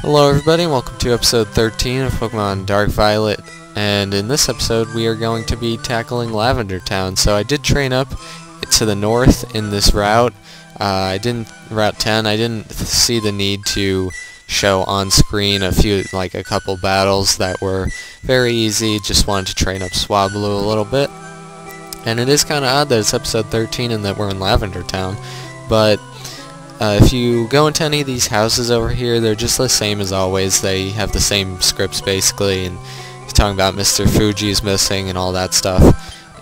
Hello everybody, and welcome to episode 13 of Pokemon Dark Violet, and in this episode we are going to be tackling Lavender Town. So I did train up to the north in this route. Route 10, I didn't see the need to show on screen a couple battles that were very easy. Just wanted to train up Swablu a little bit. And it is kind of odd that it's episode 13 and that we're in Lavender Town, but if you go into any of these houses over here, they're just the same as always. They have the same scripts basically, and he's talking about Mr. Fuji's missing and all that stuff.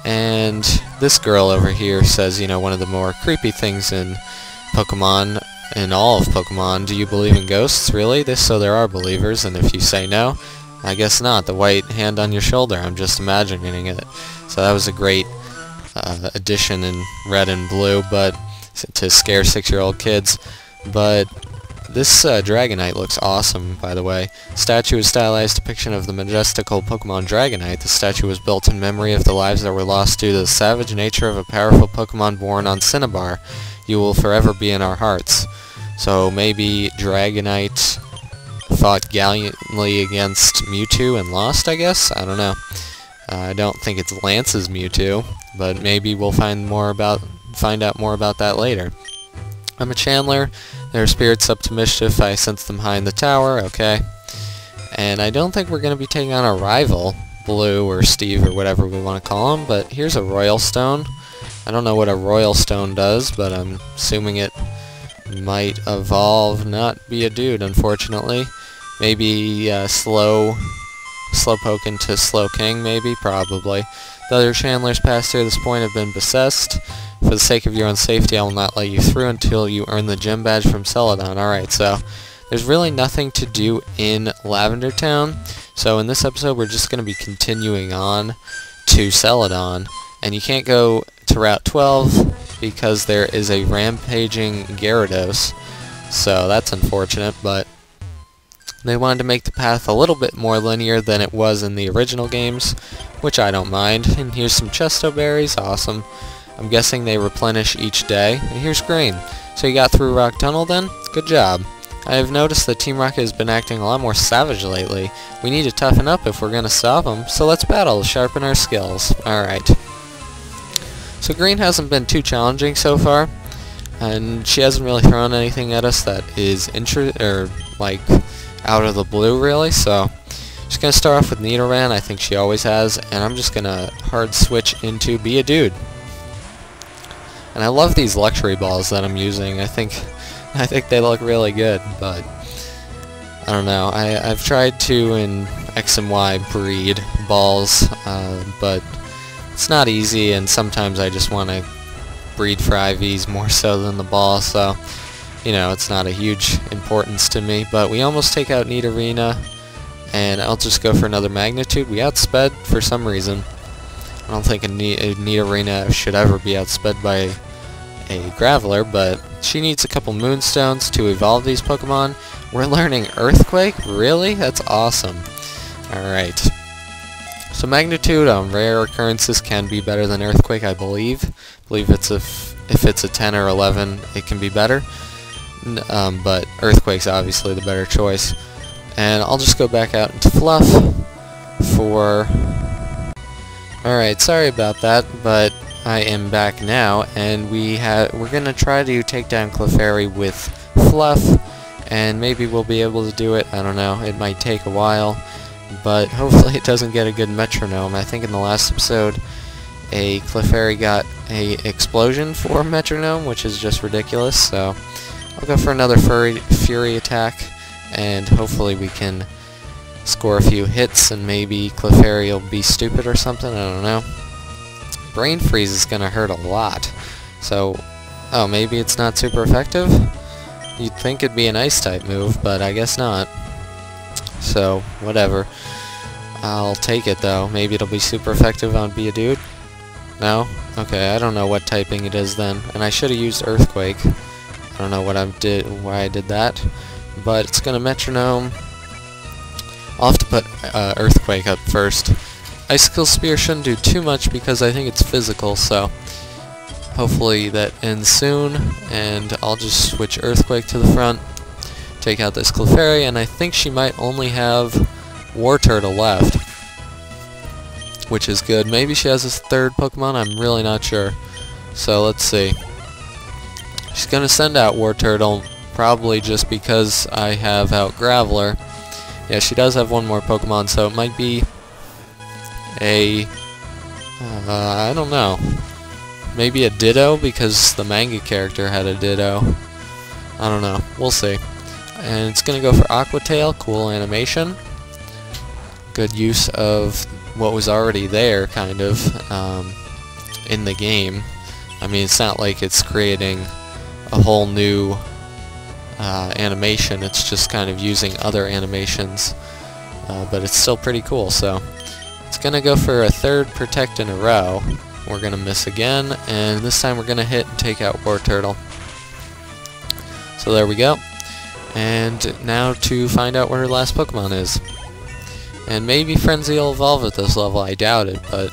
And this girl over here says, you know, one of the more creepy things in Pokemon, in all of Pokemon, do you believe in ghosts, really? So there are believers, and if you say no, I guess not. The white hand on your shoulder, I'm just imagining it. So that was a great addition in red and blue, but to scare 6-year-old kids. But this Dragonite looks awesome, by the way. Statue is stylized depiction of the majestical Pokemon Dragonite. The statue was built in memory of the lives that were lost due to the savage nature of a powerful Pokemon born on Cinnabar. You will forever be in our hearts. So maybe Dragonite fought gallantly against Mewtwo and lost, I guess? I don't know. I don't think it's Lance's Mewtwo, but maybe we'll find out more about that later. I'm a Chandler. There are spirits up to mischief. I sense them high in the tower. Okay. And I don't think we're going to be taking on a rival, Blue or Steve or whatever we want to call him, but here's a Royal Stone. I don't know what a Royal Stone does, but I'm assuming it might evolve, not be a dude, unfortunately. Maybe Slowpoke into Slowking, maybe, probably. The other Chandlers past here at this point have been possessed. For the sake of your own safety, I will not let you through until you earn the gym badge from Celadon. Alright, so there's really nothing to do in Lavender Town. So in this episode, we're just going to be continuing on to Celadon. And you can't go to Route 12 because there is a rampaging Gyarados. So that's unfortunate, but they wanted to make the path a little bit more linear than it was in the original games, which I don't mind. And here's some Chesto Berries, awesome. I'm guessing they replenish each day. And here's grain. So you got through Rock Tunnel then? Good job. I have noticed that Team Rocket has been acting a lot more savage lately. We need to toughen up if we're going to stop them, so let's battle to sharpen our skills. Alright. So Green hasn't been too challenging so far, and she hasn't really thrown anything at us that is out of the blue really, so just going to start off with Nidoran. I think she always has, and I'm just going to hard switch into Be a Dude. And I love these luxury balls that I'm using. I think they look really good, but I don't know. I've tried to in X and Y breed balls, but it's not easy, and sometimes I just want to breed for IVs more so than the ball, so you know, it's not a huge importance to me. But we almost take out Nidorina, and I'll just go for another Magnitude. We outsped for some reason. I don't think a Nidorina should ever be outsped by a Graveler, but she needs a couple Moonstones to evolve these Pokemon. We're learning Earthquake? Really? That's awesome. Alright. So Magnitude on rare occurrences can be better than Earthquake, I believe. If it's a 10 or 11, it can be better. But Earthquake's obviously the better choice. And I'll just go back out into Fluff for... Alright, sorry about that, but I am back now, and we're gonna try to take down Clefairy with Fluff, and maybe we'll be able to do it. I don't know, it might take a while, but hopefully it doesn't get a good metronome. I think in the last episode a Clefairy got a explosion for metronome, which is just ridiculous, so I'll go for another Fury attack, and hopefully we can score a few hits, and maybe Clefairy will be stupid or something, I don't know. Brain Freeze is going to hurt a lot, so, oh, maybe it's not super effective? You'd think it'd be an Ice-type move, but I guess not. So, whatever. I'll take it, though. Maybe it'll be super effective on Be a Dude? No? Okay, I don't know what typing it is then, and I should have used Earthquake. I don't know why I did that, but it's going to metronome. I'll have to put Earthquake up first. Icicle Spear shouldn't do too much because I think it's physical, so hopefully that ends soon, and I'll just switch Earthquake to the front take out this Clefairy, and I think she might only have War Turtle left, which is good. Maybe she has a third Pokemon, I'm really not sure. So let's see. She's gonna send out War Turtle, probably just because I have out Graveler. Yeah, she does have one more Pokemon, so it might be a... I don't know. Maybe a Ditto, because the manga character had a Ditto. I don't know. We'll see. And it's gonna go for Aqua Tail. Cool animation. Good use of what was already there, kind of, in the game. I mean, it's not like it's creating a whole new animation. It's just kind of using other animations, but it's still pretty cool. So it's gonna go for a third Protect in a row. We're gonna miss again, and this time we're gonna hit and take out War Turtle. So there we go. And now to find out what her last Pokemon is. And maybe Frenzy will evolve at this level. I doubt it, but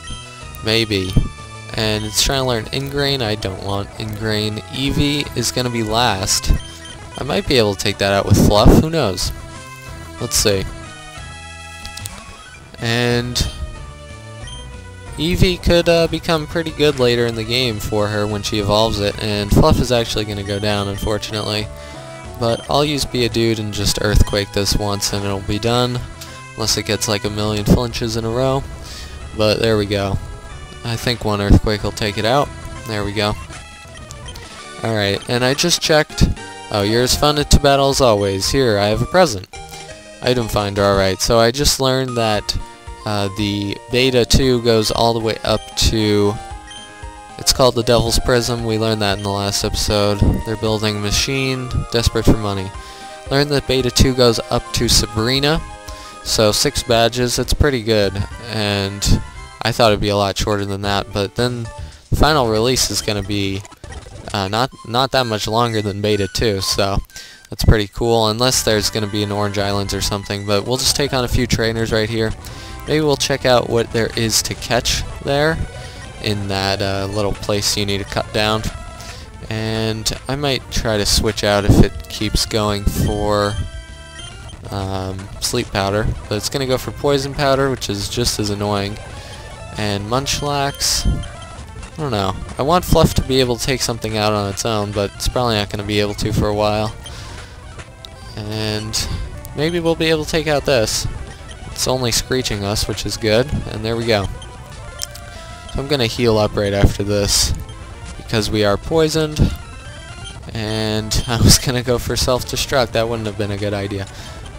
maybe. And it's trying to learn Ingrain. I don't want Ingrain. Eevee is going to be last. I might be able to take that out with Fluff. Who knows? Let's see. And Eevee could become pretty good later in the game for her when she evolves it. And Fluff is actually going to go down, unfortunately. But I'll use Be a Dude and just Earthquake this once and it'll be done. Unless it gets like a million flinches in a row. But there we go. I think one Earthquake will take it out. There we go. Alright, and I just checked. Oh, you're as fun to battle as always. Here, I have a present. Item Finder, alright. So I just learned that the Beta 2 goes all the way up to... It's called the Devil's Prism. We learned that in the last episode. They're building a machine, desperate for money. Learned that Beta 2 goes up to Sabrina. So 6 badges, it's pretty good. And I thought it'd be a lot shorter than that. But then the final release is going to be not that much longer than Beta 2. So that's pretty cool. Unless there's going to be an Orange Islands or something. But we'll just take on a few trainers right here. Maybe we'll check out what there is to catch there. In that little place you need to cut down. And I might try to switch out if it keeps going for Sleep Powder. But it's going to go for Poison Powder, which is just as annoying. And Munchlax, I don't know. I want Fluff to be able to take something out on its own, but it's probably not going to be able to for a while. And maybe we'll be able to take out this. It's only screeching us, which is good. And there we go. So I'm going to heal up right after this because we are poisoned, and I was going to go for self-destruct. That wouldn't have been a good idea,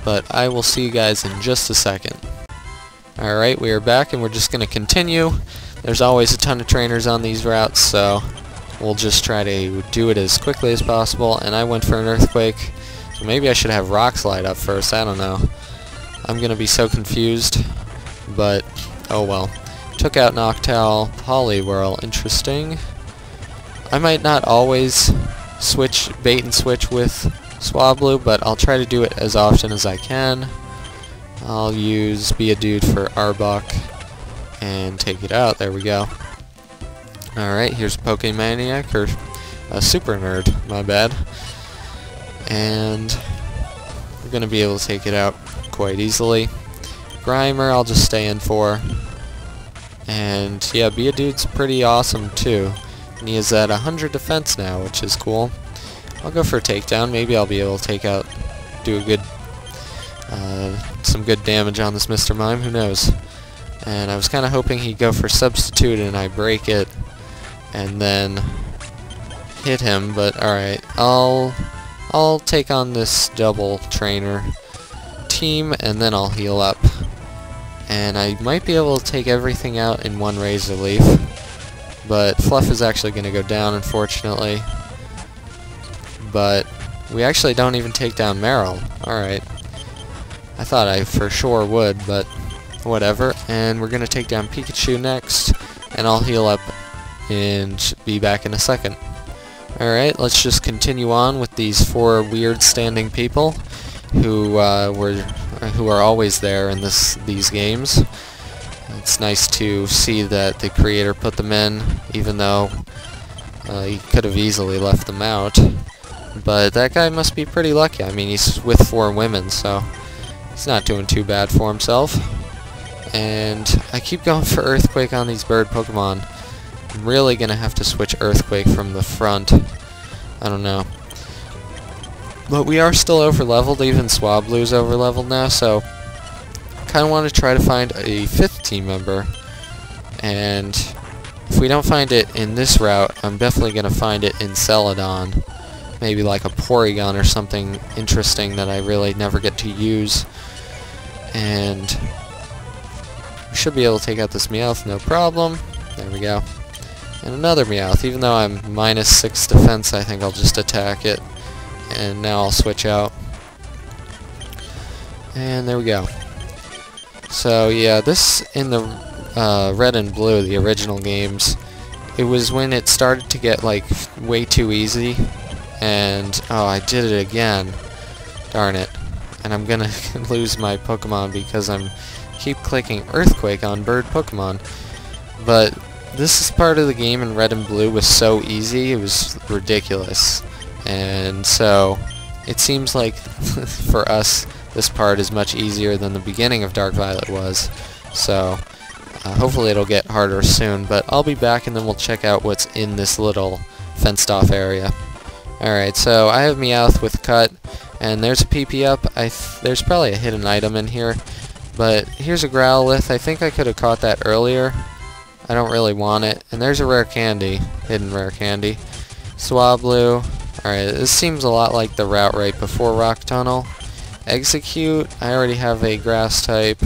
but I will see you guys in just a second. Alright, we are back and we're just going to continue. There's always a ton of trainers on these routes, so we'll just try to do it as quickly as possible. And I went for an Earthquake, so maybe I should have Rock Slide up first. I don't know. I'm going to be so confused, but oh well. Took out Noctowl, Poliwhirl, interesting. I might not always bait and switch with Swablu, but I'll try to do it as often as I can. I'll use Be a Dude for Arbok and take it out. There we go. Alright, here's Pokemaniac, or Super Nerd, my bad. And we're going to be able to take it out quite easily. Grimer, I'll just stay in for. And yeah, Be a Dude's pretty awesome too. And he is at 100 defense now, which is cool. I'll go for a takedown. Maybe I'll be able to take out, do a good, some good damage on this Mr. Mime. Who knows? And I was kind of hoping he'd go for substitute and I break it and then hit him. But all right, I'll take on this double trainer team and then I'll heal up. And I might be able to take everything out in one Razor Leaf. But Fluff is actually going to go down, unfortunately. But we actually don't even take down Meryl. Alright. I thought I for sure would, but whatever. And we're going to take down Pikachu next. And I'll heal up and be back in a second. Alright, let's just continue on with these 4 weird standing people who are always there in these games. It's nice to see that the creator put them in, even though he could have easily left them out. But that guy must be pretty lucky. I mean, he's with 4 women, so he's not doing too bad for himself. And I keep going for Earthquake on these bird Pokemon. I'm really gonna have to switch Earthquake from the front. I don't know. But we are still over-leveled. Even Swablu's over-leveled now, so I kind of want to try to find a 5th team member. And if we don't find it in this route, I'm definitely going to find it in Celadon. Maybe like a Porygon or something interesting that I really never get to use. And we should be able to take out this Meowth, no problem. There we go. And another Meowth. Even though I'm -6 defense, I think I'll just attack it. And now I'll switch out. And there we go. So yeah, this in the Red and Blue, the original games, it was when it started to get like way too easy. And oh, I did it again. Darn it. And I'm gonna lose my Pokemon because I'm keep clicking Earthquake on bird Pokemon. But this is part of the game in Red and Blue was so easy, it was ridiculous. And so it seems like for us this part is much easier than the beginning of Dark Violet was. So hopefully it'll get harder soon, but I'll be back and then we'll check out what's in this little fenced off area. Alright, so I have Meowth with Cut, and there's a PP up. There's probably a hidden item in here, but here's a Growlithe. I think I could have caught that earlier. I don't really want it. And there's a rare candy, hidden rare candy. Swablu. Alright, this seems a lot like the route right before Rock Tunnel. Execute. I already have a grass type.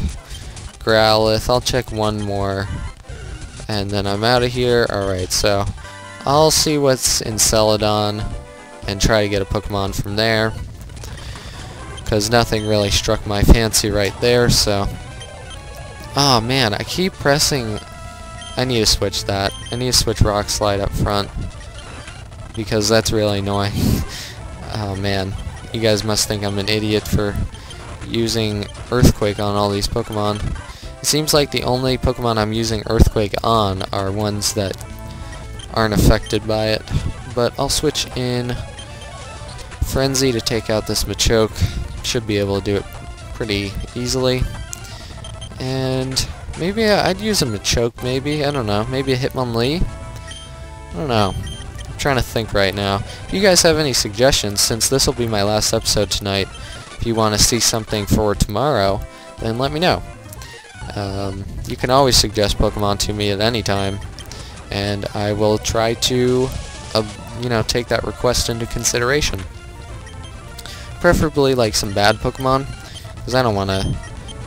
Growlithe. I'll check one more. And then I'm out of here. Alright, so I'll see what's in Celadon and try to get a Pokemon from there. Because nothing really struck my fancy right there, so... Oh man, I keep pressing... I need to switch that. I need to switch Rock Slide up front. Because that's really annoying. Oh man, you guys must think I'm an idiot for using Earthquake on all these Pokemon. It seems like the only Pokemon I'm using Earthquake on are ones that aren't affected by it. But I'll switch in Frenzy to take out this Machoke. Should be able to do it pretty easily. And maybe I'd use a Machoke, maybe. I don't know. Maybe a Hitmonlee? I don't know. I'm trying to think right now. If you guys have any suggestions, since this will be my last episode tonight, if you want to see something for tomorrow, then let me know. You can always suggest Pokemon to me at any time, and I will try to, you know, take that request into consideration. Preferably like some bad Pokemon, because I don't want to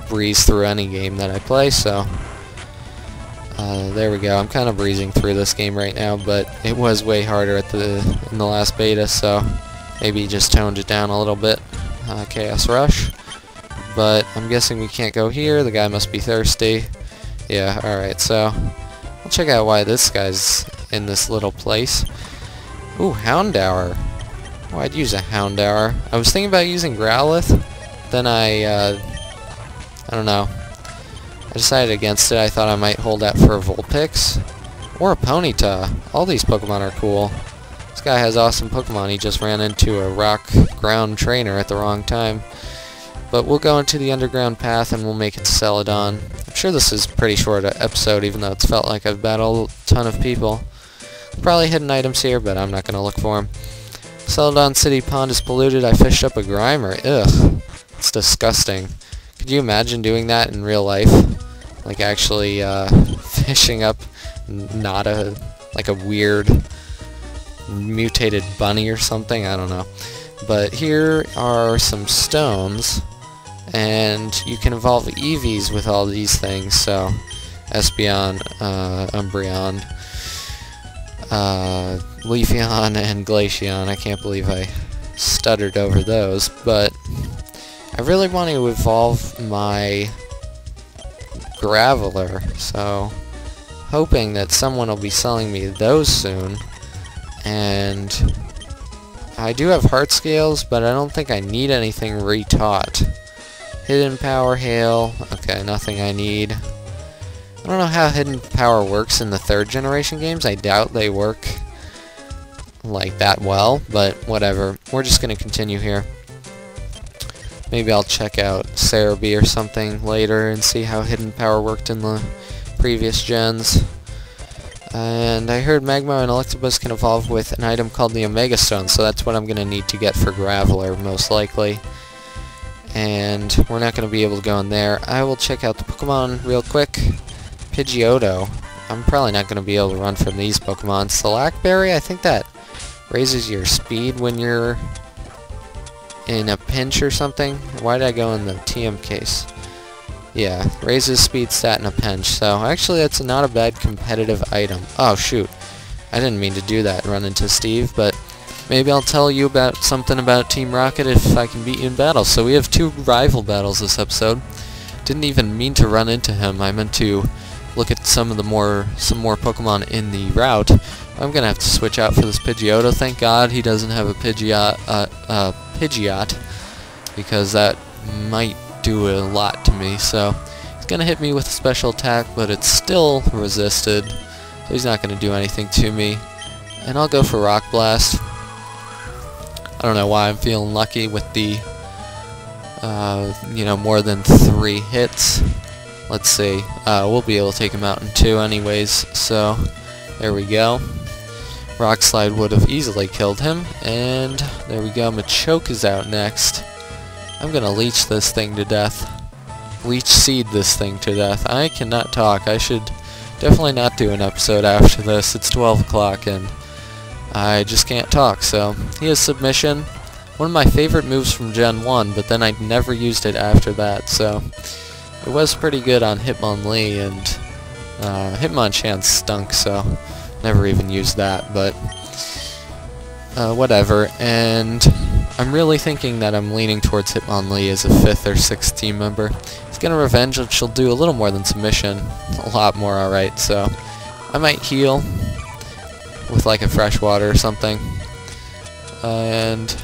breeze through any game that I play, so there we go. I'm kind of breezing through this game right now, but it was way harder in the last beta, so maybe just toned it down a little bit. Choas Rush. But I'm guessing we can't go here. The guy must be thirsty. Yeah, alright, so I'll check out why this guy's in this little place. Ooh, Houndour. Oh, I'd use a Houndour. I was thinking about using Growlithe, then I don't know. I decided against it. I thought I might hold that for a Vulpix or a Ponyta. All these Pokemon are cool. This guy has awesome Pokemon. He just ran into a rock ground trainer at the wrong time. But we'll go into the underground path and we'll make it to Celadon. I'm sure this is a pretty short episode, even though it's felt like I've battled a ton of people. Probably hidden items here, but I'm not going to look for them. Celadon City Pond is polluted. I fished up a Grimer. Ugh. It's disgusting. Could you imagine doing that in real life? Like actually fishing up not like a weird mutated bunny or something? I don't know. But here are some stones, and you can evolve Eevees with all these things, so Espeon, Umbreon, Leafeon, and Glaceon. I can't believe I stuttered over those, but I really want to evolve my Graveler, so hoping that someone will be selling me those soon. And I do have heart scales, but I don't think I need anything retaught. Hidden Power, Hail. Okay, nothing I need. I don't know how Hidden Power works in the 3rd generation games. I doubt they work like that well, but whatever. We're just gonna continue here. Maybe I'll check out Cerebi or something later and see how Hidden Power worked in the previous gens. And I heard Magmar and Electabuzz can evolve with an item called the Omega Stone, so that's what I'm going to need to get for Graveler, most likely. And we're not going to be able to go in there. I will check out the Pokemon real quick. Pidgeotto. I'm probably not going to be able to run from these Pokemon. Slackberry, I think that raises your speed when you're in a pinch or something. Why did I go in the TM case? Yeah, raises speed stat in a pinch, so actually that's not a bad competitive item. Oh shoot, I didn't mean to do that and run into Steve, but maybe I'll tell you about something about Team Rocket if I can beat you in battle. So we have 2 rival battles this episode. Didn't even mean to run into him, I meant to look at some more Pokemon in the route. I'm gonna have to switch out for this Pidgeotto. Thank God he doesn't have a Pidgeot, because that might do a lot to me. So he's gonna hit me with a special attack, but it's still resisted, so he's not gonna do anything to me. And I'll go for Rock Blast. I don't know why I'm feeling lucky with the you know, more than 3 hits. Let's see, we'll be able to take him out in 2 anyways, so there we go. Rock Slide would have easily killed him, and there we go. Machoke is out next. I'm gonna leech this thing to death. Leech seed this thing to death. I cannot talk. I should definitely not do an episode after this. It's 12 o'clock and I just can't talk. So he has Submission. One of my favorite moves from Gen 1, but then I never used it after that. So it was pretty good on Hitmonlee, and Hitmonchan stunk, so never even used that. But whatever. And I'm really thinking that I'm leaning towards Hitmonlee as a 5th or 6th team member. He's gonna Revenge, which will do a little more than Submission. A lot more, alright, so I might heal with like a Fresh Water or something. And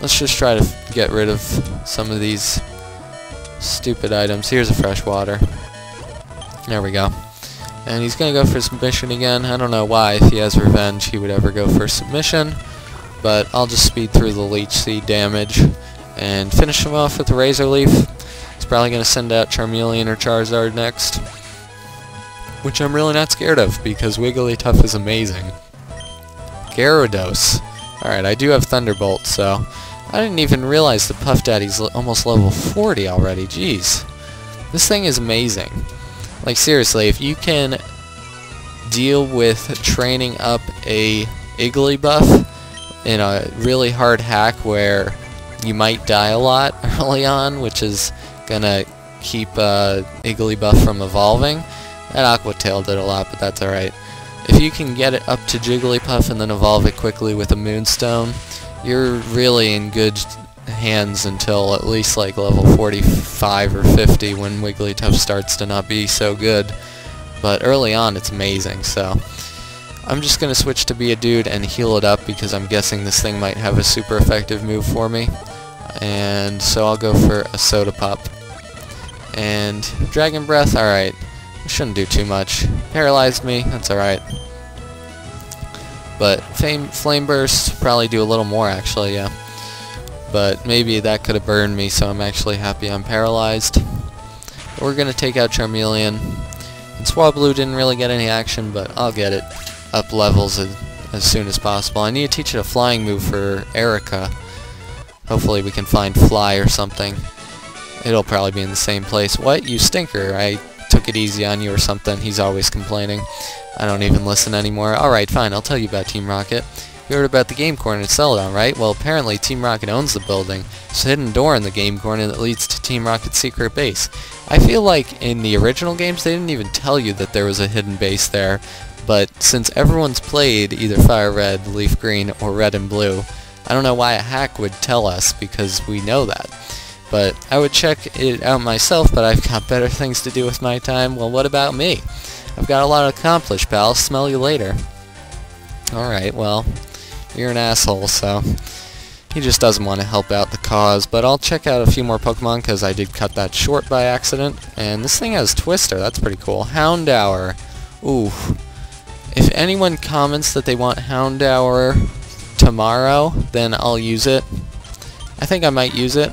let's just try to get rid of some of these stupid items. Here's a Fresh Water. There we go. And he's gonna go for Submission again. I don't know why, if he has Revenge, he would ever go for Submission. But I'll just speed through the Leech Seed damage and finish him off with the Razor Leaf. He's probably going to send out Charmeleon or Charizard next, which I'm really not scared of because Wigglytuff is amazing. Gyarados. Alright, I do have Thunderbolt, so I didn't even realize that Puff Daddy's almost level 40 already. Jeez. This thing is amazing. Like seriously, if you can deal with training up a Igglybuff in a really hard hack where you might die a lot early on, which is gonna keep Igglybuff from evolving. That Aqua Tail did a lot, but that's alright. If you can get it up to Jigglypuff and then evolve it quickly with a Moonstone, you're really in good hands until at least like level 45 or 50 when Wigglytuff starts to not be so good. But early on it's amazing, so I'm just going to switch to Be a Dude and heal it up because I'm guessing this thing might have a super effective move for me. And so I'll go for a Soda Pop. And Dragon Breath, alright. Shouldn't do too much. Paralyzed me, that's alright. But Flame Burst, probably do a little more actually, yeah. But maybe that could have burned me, so I'm actually happy I'm paralyzed. But we're going to take out Charmeleon. And Swablu didn't really get any action, but I'll get it up levels as soon as possible. I need to teach it a flying move for Erica. Hopefully we can find Fly or something. It'll probably be in the same place. What? You stinker. I took it easy on you or something. He's always complaining. I don't even listen anymore. Alright, fine. I'll tell you about Team Rocket. You heard about the game corner at Celadon, right? Well, apparently Team Rocket owns the building. There's a hidden door in the game corner that leads to Team Rocket's secret base. I feel like in the original games they didn't even tell you that there was a hidden base there. But since everyone's played either Fire Red, Leaf Green, or Red and Blue, I don't know why a hack would tell us because we know that. But I would check it out myself, but I've got better things to do with my time. Well, what about me? I've got a lot to accomplish, pal. Smell you later. Alright, well, you're an asshole, so he just doesn't want to help out the cause. But I'll check out a few more Pokemon because I did cut that short by accident. And this thing has Twister. That's pretty cool. Houndour. Ooh. If anyone comments that they want Houndour tomorrow, then I'll use it. I think I might use it.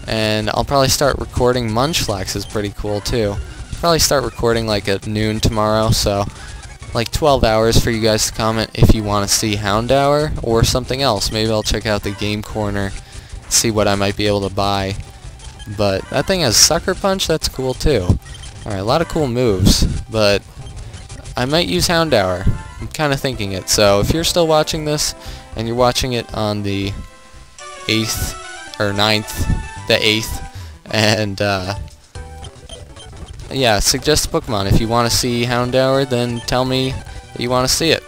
And I'll probably start recording. Munchlax is pretty cool too. Probably start recording like at noon tomorrow, so like 12 hours for you guys to comment if you want to see Houndour or something else. Maybe I'll check out the Game Corner, see what I might be able to buy. But that thing has Sucker Punch, that's cool too. Alright, a lot of cool moves, but I might use Houndour. I'm kind of thinking it. So if you're still watching this, and you're watching it on the 8th, or 9th, the 8th, and yeah, suggest a Pokemon. If you want to see Houndour, then tell me that you want to see it.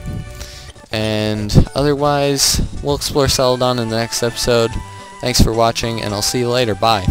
And otherwise, we'll explore Celadon in the next episode. Thanks for watching, and I'll see you later. Bye.